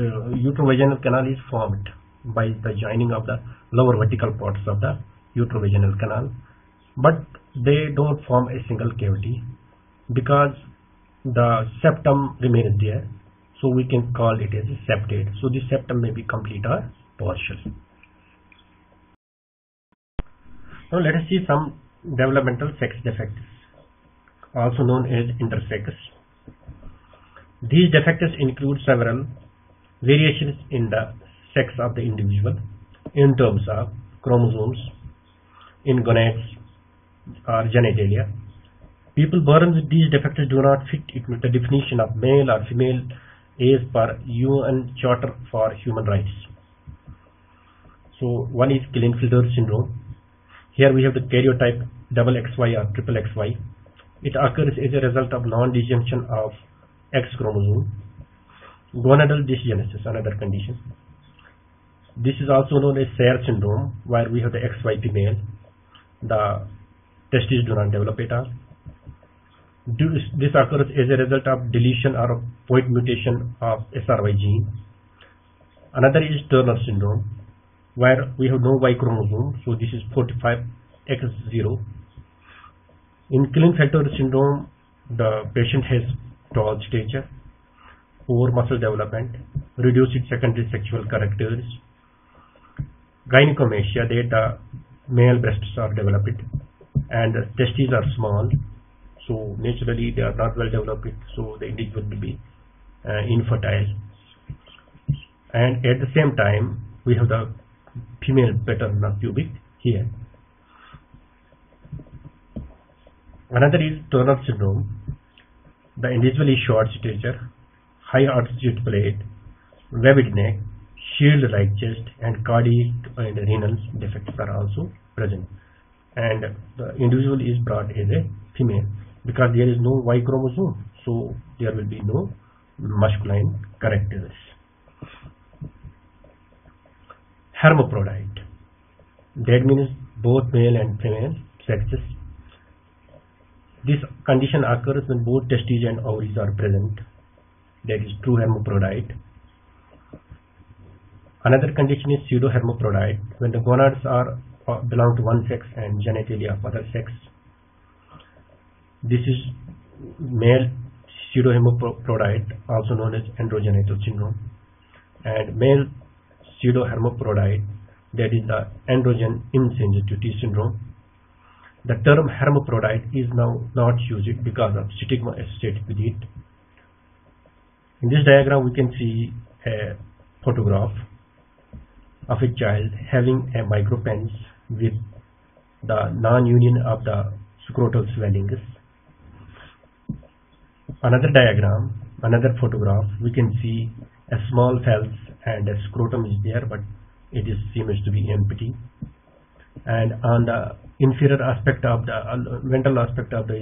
uterovaginal canal is formed by the joining of the lower vertical parts of the uterovaginal canal, but they don't form a single cavity because the septum remains there, so we can call it as a septate. So the septum may be complete or partial. Now let us see some developmental sex defects, also known as intersex. These defects include several variations in the sex of the individual in terms of chromosomes, in gonads or genitalia. People born with these defects do not fit into the definition of male or female as per UN Charter for Human Rights. So one is Klinefelter syndrome. Here we have the karyotype XXY or XXY. It occurs as a result of non-disjunction of X chromosome. Gonadal dysgenesis, another condition. This is also known as Sayre syndrome, where we have the XY female. The testes do not develop at all. This occurs as a result of deletion or point mutation of SRY gene. Another is Turner syndrome, where we have no Y chromosome, so this is 45X0. In Klinefelter syndrome, the patient has tall stature, poor muscle development, reduced secondary sexual characters, gynecomastia, that the male breasts are developed and the testes are small, so naturally they are not well developed, so the individual will be infertile. And at the same time, we have the female pattern of pubic here. Another is Turner syndrome. The individual is short stature, high altitude plate, webbed neck, shield-like chest, and cardiac and renal defects are also present. And the individual is brought as a female because there is no Y chromosome, so there will be no masculine characters. Hermaphrodite, that means both male and female sexes. This condition occurs when both testes and ovaries are present. That is true hermaphrodite. Another condition is pseudo-hermaphrodite, when the gonads are belong to one sex and genitalia of other sex. This is male pseudo-hermaphrodite, also known as androgenital syndrome, and male pseudo-hermaphrodite, that is the androgen insensitivity syndrome. The term hermaphrodite is now not used because of stigma associated with it. In this diagram, we can see a photograph of a child having a micropenis with the non-union of the scrotal swellings. Another diagram, another photograph, we can see a small cells and a scrotum is there, but it seems to be empty. And on the inferior aspect of the ventral aspect of the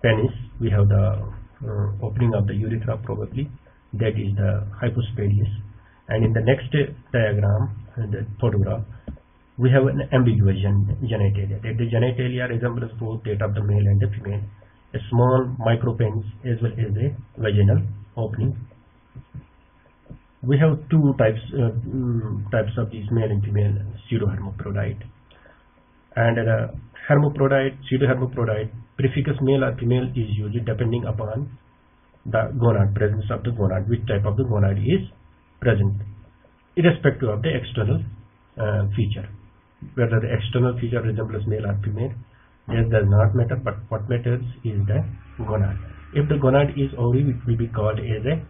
penis, we have the opening of the urethra probably, that is the hypospadias. And in the next diagram, the photograph, we have an ambiguous genitalia. That the genitalia resembles both that of the male and the female. A small micropenis as well as a vaginal opening. We have two types of these male and female pseudohermaphrodite. And hermaphrodite, pseudohermaphrodite, prefix male or female is used depending upon the gonad, presence of the gonad, which type of the gonad is present, irrespective of the external feature. Whether the external feature resembles male or female, that does not matter, but what matters is the gonad. If the gonad is ovary, it will be called as a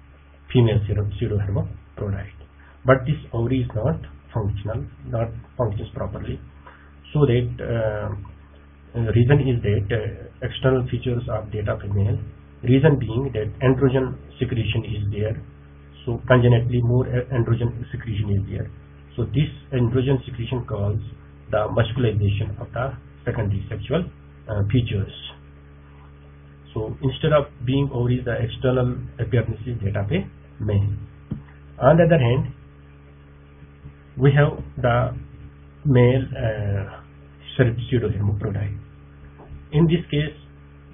female pseudohermaphrodite. But this ovary is not functional, not functions properly. So that reason is that external features of that of a male. Reason being that androgen secretion is there. So congenitally more androgen secretion is there. So this androgen secretion causes the muscularization of the secondary sexual features. So instead of being ovaries, the external appearance is that of a male. On the other hand, we have the male pseudohermaphrodite. In this case,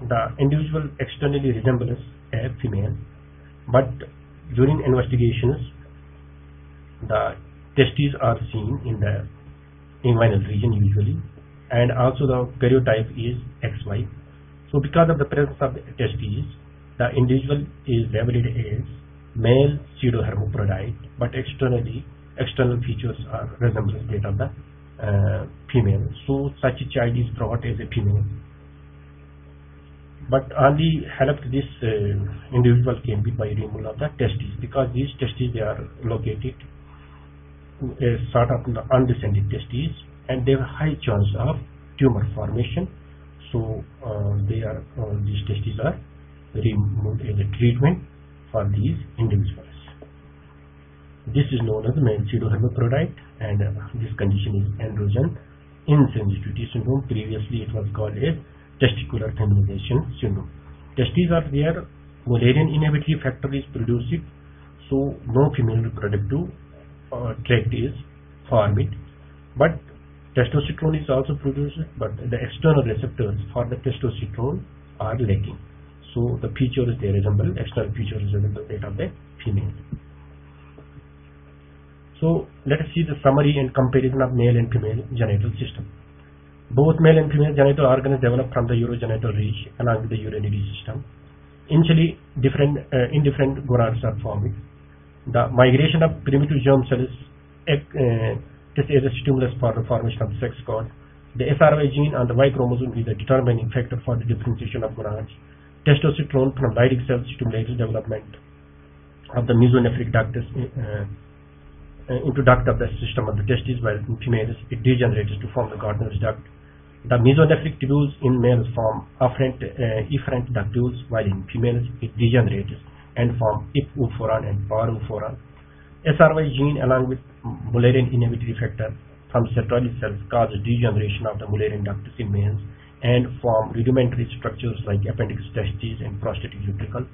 the individual externally resembles a female, but during investigations, the testes are seen in the inguinal region usually, and also the karyotype is XY. So because of the presence of the testes, the individual is labeled as male pseudohermaphrodite, but external features are resemblance that of the female. So such a child is brought as a female. But only helped this individual can be by removal of the testes, because these testes, they are located as sort of undescended testes, and they have high chance of tumor formation. So these testes are removed as a treatment for these individuals. This is known as male pseudohermaphrodite, and this condition is androgen insensitivity syndrome. Previously it was called as testicular feminization syndrome. Testes are there, Mullerian inhibitory factor is produced, so no female reproductive tract is formed. But testosterone is also produced, but the external receptors for the testosterone are lacking. So the features, they resemble, external features resemble that of the female. So let us see the summary and comparison of male and female genital system. Both male and female genital organs develop from the urogenital ridge along with the urinary system. Initially, indifferent gonads are formed. The migration of primitive germ cells is a stimulus for the formation of the sex cord. The SRY gene on the Y chromosome is a determining factor for the differentiation of gonads. Testosterone from Leydig cells stimulates development of the mesonephric ductus into duct of the system of the testes, while in females it degenerates to form the Gardner's duct. The mesonephric tubules in males form efferent ductules, while in females it degenerates and form ipophoron and parophoron. SRY gene along with Mullerian inhibitory factor from Sertoli cells cause degeneration of the Mullerian ductus in males and form rudimentary structures like appendix testes and prostatic utricle.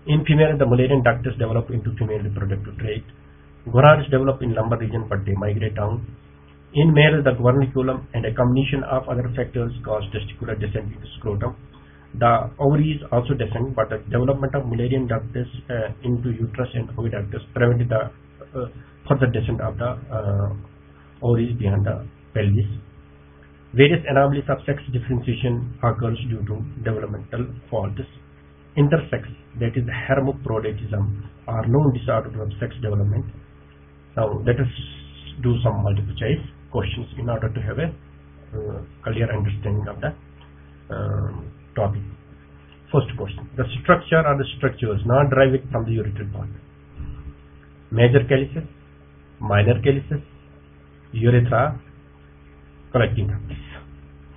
In females, the Mullerian ductus develop into female reproductive tract. Gonads develop in lumbar region, but they migrate down. In males, the gubernaculum and a combination of other factors cause testicular descent into scrotum. The ovaries also descend, but the development of Mullerian ductus into uterus and oviductus prevented the further descent of the ovaries beyond the pelvis. Various anomalies of sex differentiation occurs due to developmental faults. Intersex, that is hermaphroditism, are known disorders of sex development. Now let us do some multiple choice questions in order to have a clear understanding of the topic. First question: the structure or the structures not derived from the urethral part. Major calyces, minor calyces, urethra, collecting ducts.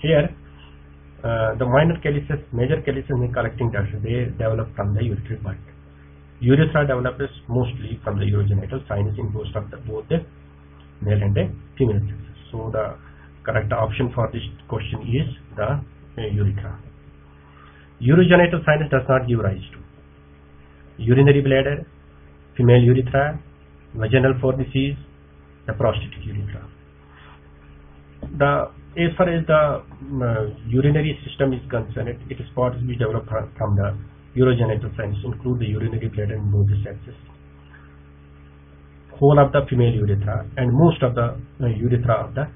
Here, the minor calyces, major calyces and collecting ducts, they develop from the urethral part. Urethra develops mostly from the urogenital sinus in both the male and the female sexes. So the correct option for this question is the urethra. Urogenital sinus does not give rise to urinary bladder, female urethra, vaginal fornices, the prostatic urethra. As far as the urinary system is concerned, it is parts which develop from the urogenital sinus include the urinary bladder and both the sexes, whole of the female urethra, and most of the urethra of the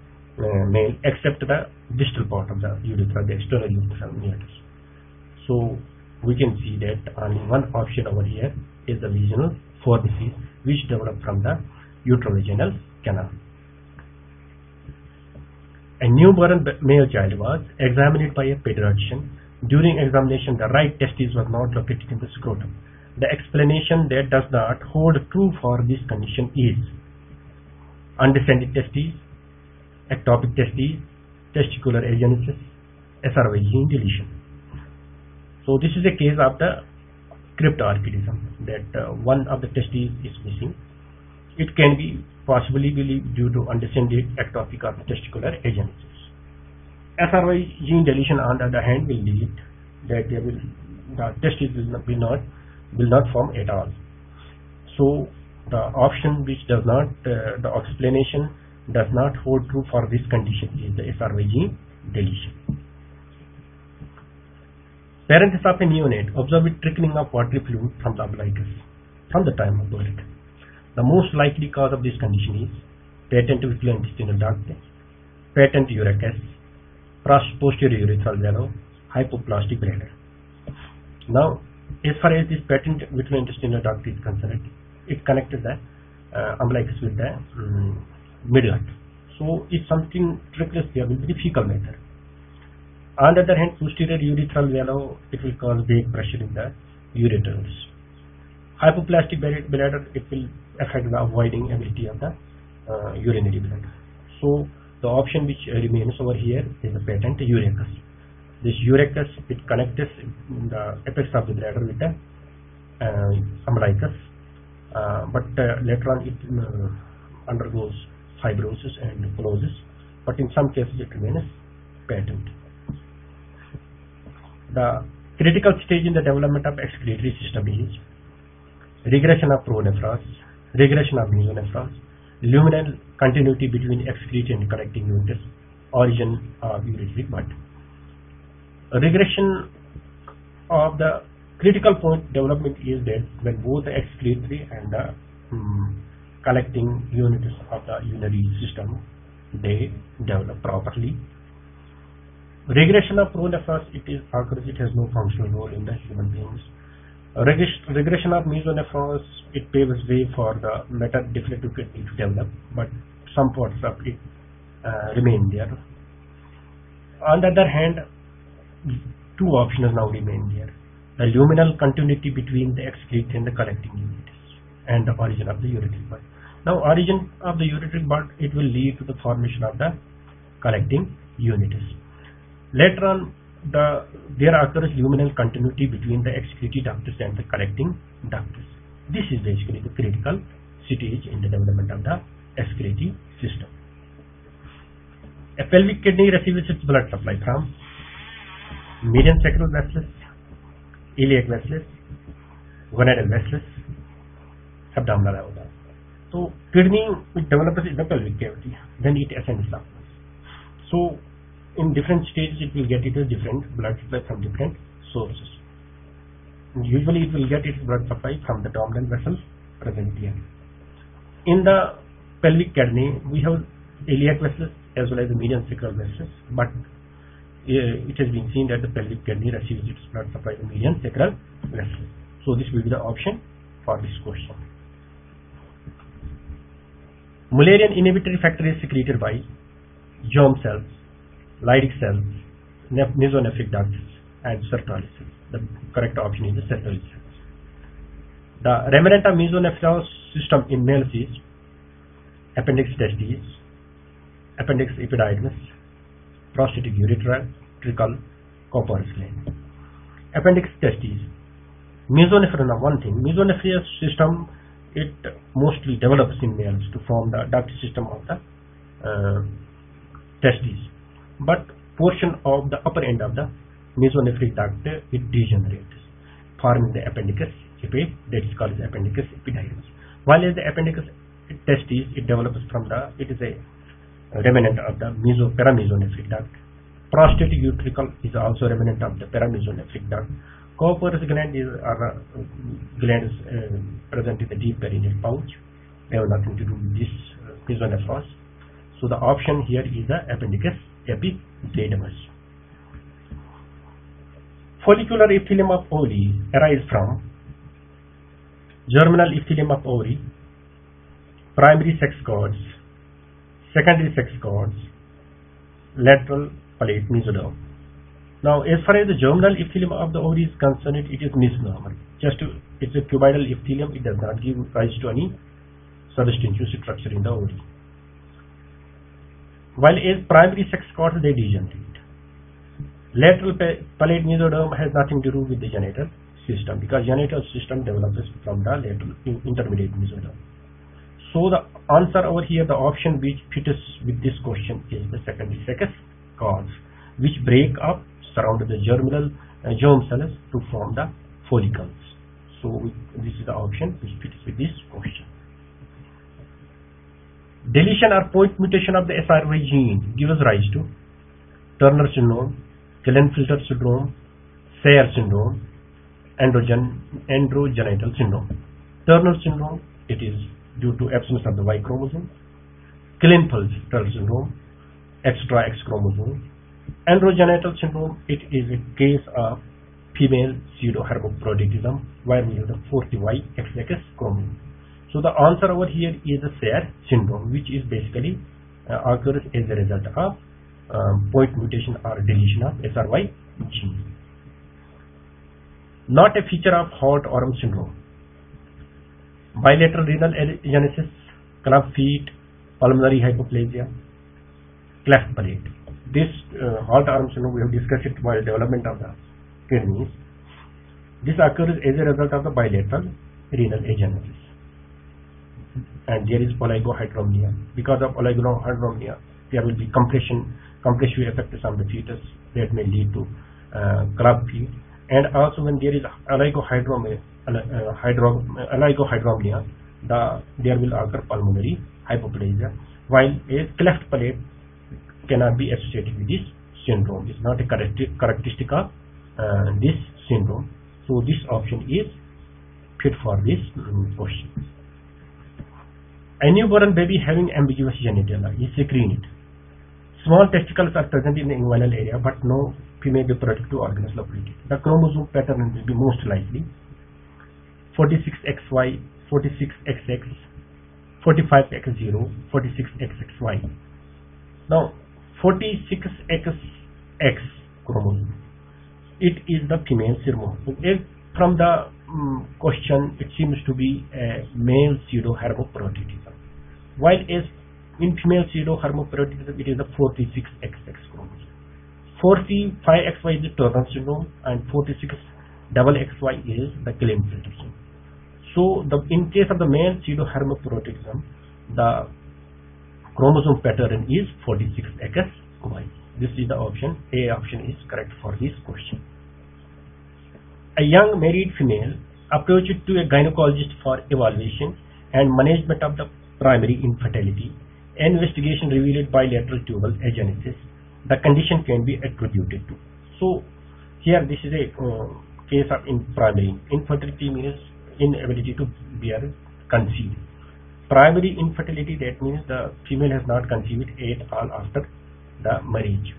male, except the distal part of the urethra, the external urethral meatus. So we can see that only one option over here is the vaginal fornices, which develop from the uterovaginal canal. A newborn male child was examined by a pediatrician. During examination, the right testis was not located in the scrotum. The explanation that does not hold true for this condition is undescended testes, ectopic testes, testicular agenesis, SRY gene deletion. So this is a case of the cryptorchidism, that one of the testes is missing. It can be possibly due to undescended ectopic or testicular agenesis. SRY gene deletion, on the other hand, will lead that the testes will not form at all. So the option which does not, the explanation does not hold true for this condition is the SRY gene deletion. Parents of a neonate observe it trickling of watery fluid from the umbilicus from the time of birth. The most likely cause of this condition is patent vitellointestinal duct, patent urachus, posterior urethral valve, hypoplastic bladder. Now, as far as this patent vitellointestinal duct is concerned, it connected the umbilicus with the midgut. So, if something trickles, there will be the fecal matter. On the other hand, posterior urethral valve, it will cause vague pressure in the ureters. Hypoplastic bladder, it will affect the avoiding ability of the urinary bladder. So the option which remains over here is the patent urachus. This urachus, it connects the apex of the bladder with the umbilicus, but later on it undergoes fibrosis and closes, but in some cases it remains patent. The critical stage in the development of excretory system is regression of pronephros, regression of mesonephros, luminal continuity between excrete and collecting unitus, origin of ureteric bud. Regression of the critical point development is that when both the excretory and the collecting unitus of the urinary system, they develop properly. Regression of pronephros, it has no functional role in the human beings. Regression of mesonephros, it paves way for the metadeflective kidney to develop, but some parts of it remain there. On the other hand, two options now remain there: the luminal continuity between the excrete and the collecting unitus, and the origin of the ureteric bud. Now, origin of the ureteric bud, it will lead to the formation of the collecting unitus. Later on, there occurs luminal continuity between the excretory ductus and the collecting ductus. This is basically the critical stage in the development of the excretory system. A pelvic kidney receives its blood supply from median sacral vessels, iliac vessels, gonadal vessels, abdominal aorta. So kidney, it develops in the pelvic cavity, then it ascends upwards. So in different stages, it will get its different blood supply from different sources. Usually, it will get its blood supply from the dominant vessels present here. In the pelvic kidney, we have iliac vessels as well as the median sacral vessels, but it has been seen that the pelvic kidney receives its blood supply from median sacral vessels. So this will be the option for this question. Mullerian inhibitory factor is secreted by germ cells, Leydig cells, mesonephric ducts, and Sertoli cells. The correct option is the Sertoli cells. The remnant of mesonephros system in males is appendix testis, appendix epididymis, prostatic urethra, tricle, corpus gland. Appendix testis. Mesonephron, one thing, mesonephrious system, it mostly develops in males to form the duct system of the testes, but portion of the upper end of the mesonephric duct it degenerates, forming the appendicus epi, that is called as appendicus epididymis. While as the appendicus testis, it develops from it is a remnant of the paramesonephric duct. Prostatic utricle is also remnant of the paramesonephric duct. Cowper's gland are glands present in the deep perineal pouch. They have nothing to do with this mesonephros. So the option here is the appendicus epididymis. Follicular epithelium of ovary arise from germinal epithelium of ovary, primary sex cords, secondary sex cords, lateral palate mesoderm. Now, as far as the germinal epithelium of the ovary is concerned, it is misnomer. It's a cuboidal epithelium. It does not give rise to any substantial structure in the ovary. While as primary sex cords, they degenerate. Lateral palate mesoderm has nothing to do with the genital system, because genital system develops from the lateral intermediate mesoderm. So the answer over here, the option which fits with this question is the secondary sex cords, which break up, surround the germinal germ cells to form the follicles. So this is the option which fits with this question. Deletion or point mutation of the SRY gene gives rise to Turner syndrome, Klinefelter syndrome, Sayre syndrome, androgenital syndrome. Turner syndrome, it is due to absence of the Y chromosome. Klinefelter syndrome, extra X chromosome. Androgenital syndrome, it is a case of female pseudohermaphroditism where we have the 40Y XX chromosome. So the answer over here is the Sayre syndrome, which is basically occurs as a result of point mutation or deletion of SRY gene. Not a feature of hot arm syndrome. Bilateral renal agenesis, club feet, pulmonary hypoplasia, cleft palate. This hot arm syndrome, we have discussed it while development of the kidneys. This occurs as a result of the bilateral renal agenesis. And there is oligohydramnia. Because of oligohydramnia, there will be compressive effects on the fetus that may lead to club feet. And also when there is oligohydramnia, there will occur pulmonary hypoplasia, while a cleft palate cannot be associated with this syndrome. It's not a characteristic of this syndrome. So this option is fit for this question. A newborn baby having ambiguous genitalia is secreted. Small testicles are present in the inguinal area, but no female reproductive organ is located. The chromosome pattern will be most likely 46XY, 46XX, 45X0, 46XXY. Now, 46XX chromosome, it is the female chromosome. From the question, it seems to be a male pseudohermaphroditism, while as in female pseudohermaphroditism, it is the 46XX chromosome. 45XY is the Turner syndrome, and 46XXY is the Klinefelter syndrome. So, in case of the male pseudohermaphroditism, the chromosome pattern is 46XY. This is the option. A option is correct for this question. A young married female approached to a gynecologist for evaluation and management of the primary infertility. Investigation revealed bilateral tubal agenesis. The condition can be attributed to. So, here this is a case of primary infertility, means inability to bear conceive. Primary infertility, that means the female has not conceived at all after the marriage.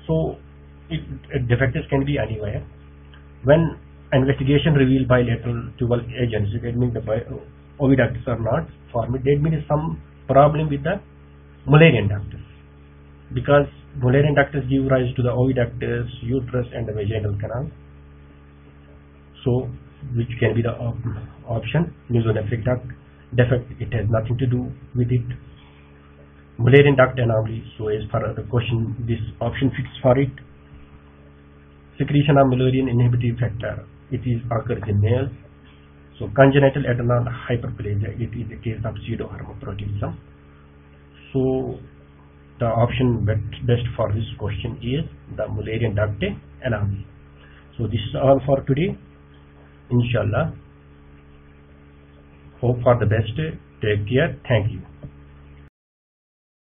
So, defects can be anywhere. When investigation revealed bilateral tubal agenesis, that means the oviducts are not formed. That means some problem with the Mullerian ductus, because Mullerian ductus give rise to the oviductus, uterus, and the vaginal canal. So, which can be the option mesonephric duct defect. It has nothing to do with it. Mullerian duct anomaly. So, as per the question, this option fits for it. Secretion of Mullerian inhibitory factor, it is occurs in males. So, congenital adrenal hyperplasia, it is a case of pseudohermaphroditism. So, the option best for this question is the Mullerian duct anomaly. So this is all for today. Inshallah. Hope for the best. Take care. Thank you.